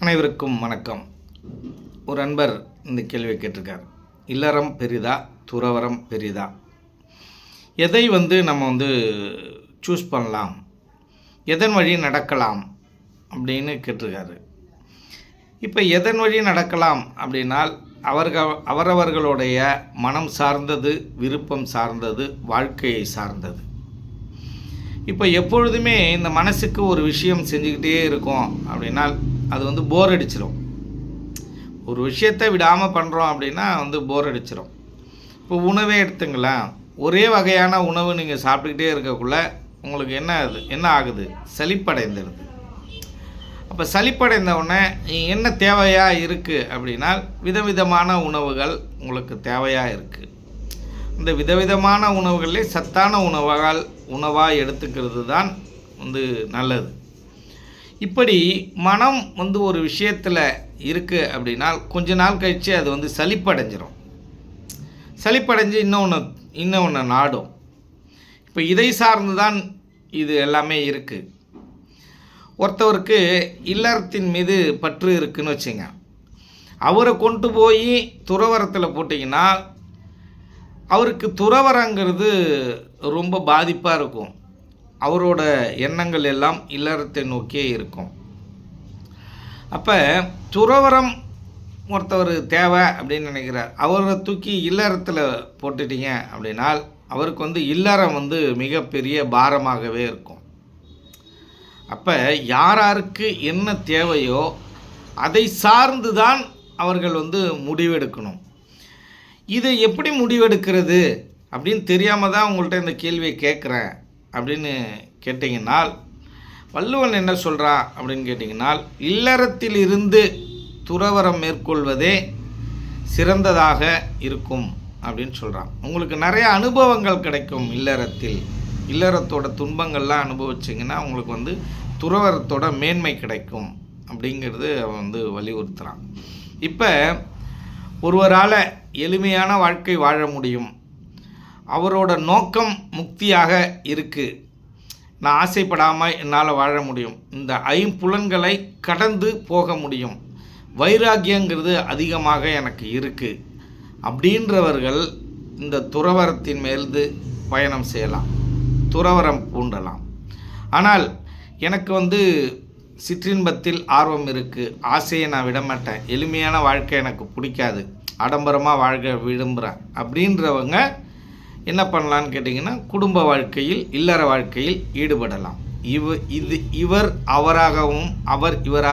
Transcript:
அனைவருக்கும் வணக்கம். ஒரு அன்பர் இந்த கேள்வியை கேட்டிருக்கார். இல்லறம் பெரிதா, துறவறம் பெரிதா? எதை நம்ம சூஸ் பண்ணலாம், எதன் வழி நடக்கலாம் அப்படின்னு கேட்டிருக்காரு. இப்போ எதன் வழி நடக்கலாம் அப்படின்னால் அவரவர்களுடைய மனம் சார்ந்தது, விருப்பம் சார்ந்தது, வாழ்க்கையை சார்ந்தது. இப்போ எப்பொழுதுமே இந்த மனசுக்கு ஒரு விஷயம் செஞ்சுக்கிட்டே இருக்கும் அப்படின்னால் அது போர் அடிச்சிடும். ஒரு விஷயத்தை விடாமல் பண்ணுறோம் அப்படின்னா போர் அடிச்சிடும். இப்போ உணவே எடுத்துங்களேன். ஒரே வகையான உணவு நீங்கள் சாப்பிட்டுக்கிட்டே இருக்கக்குள்ள உங்களுக்கு என்ன ஆகுது? சலிப்படைந்துடுது. அப்போ சலிப்படைந்த உடனே என்ன தேவையாக இருக்குது அப்படின்னா விதவிதமான உணவுகள் உங்களுக்கு தேவையாக இருக்குது. இந்த விதவிதமான உணவுகளே சத்தான உணவாக எடுத்துக்கிறது தான் நல்லது. இப்படி மனம் ஒரு விஷயத்தில் இருக்குது அப்படின்னா கொஞ்ச நாள் கழித்து அது சலிப்படைஞ்சிரும். சலிப்படைஞ்சு இன்னொன்று நாடும். இப்போ இதை சார்ந்து தான் இது எல்லாமே இருக்குது. ஒருத்தவருக்கு இல்லறத்தின் மீது பற்று இருக்குதுன்னு வச்சுங்க. அவரை கொண்டு போய் துறவரத்தில் போட்டிங்கன்னா அவருக்கு துறவரங்கிறது ரொம்ப பாதிப்பாக இருக்கும். அவரோட எண்ணங்கள் எல்லாம் இல்லறத்தை நோக்கியே இருக்கும். அப்போ துறவரம் ஒருத்தவர் தேவை அப்படின்னு நினைக்கிறார். அவரை தூக்கி இல்லறத்தில் போட்டுட்டீங்க அப்படின்னால் அவருக்கு இல்லறம் மிகப்பெரிய பாரமாகவே இருக்கும். அப்போ யாருக்கு என்ன தேவையோ அதை சார்ந்து தான் அவர்கள் முடிவெடுக்கணும். இதை எப்படி முடிவெடுக்கிறது அப்படின்னு தெரியாமல் தான் உங்கள்கிட்ட இந்த கேள்வியை கேட்குறேன் அப்படின்னு கேட்டிங்கன்னால், வள்ளுவன் என்ன சொல்கிறான் அப்படின்னு கேட்டிங்கன்னால், இல்லறத்தில் இருந்து துறவரம் மேற்கொள்வதே சிறந்ததாக இருக்கும் அப்படின்னு சொல்கிறான். உங்களுக்கு நிறைய அனுபவங்கள் கிடைக்கும் இல்லறத்தில். இல்லறத்தோட துன்பங்கள்லாம் அனுபவிச்சிங்கன்னா உங்களுக்கு துறவரத்தோட மேன்மை கிடைக்கும் அப்படிங்கிறது அவன் வலியுறுத்துகிறான். இப்போ ஒருவரால் எளிமையான வாழ்க்கை வாழ முடியும். அவரோட நோக்கம் முக்தியாக இருக்குது. நான் ஆசைப்படாமல் என்னால் வாழ முடியும். இந்த ஐம்புலன்களை கடந்து போக முடியும். வைராக்கியங்கிறது அதிகமாக எனக்கு இருக்குது அப்படின்றவர்கள் இந்த துறவரத்தின் மேல்து பயணம் செய்யலாம், துறவரம் பூண்டலாம். ஆனால் எனக்கு சிற்றின்பத்தில் ஆர்வம் இருக்குது, ஆசையை நான் விடமாட்டேன், எளிமையான வாழ்க்கை எனக்கு பிடிக்காது, ஆடம்பரமாக வாழ்க்கை விரும்புகிறேன் அப்படின்றவங்க என்ன பண்ணலான்னு கேட்டிங்கன்னா குடும்ப வாழ்க்கையில், இல்லற வாழ்க்கையில் ஈடுபடலாம். இவர் அவராகவும் அவர் இவராக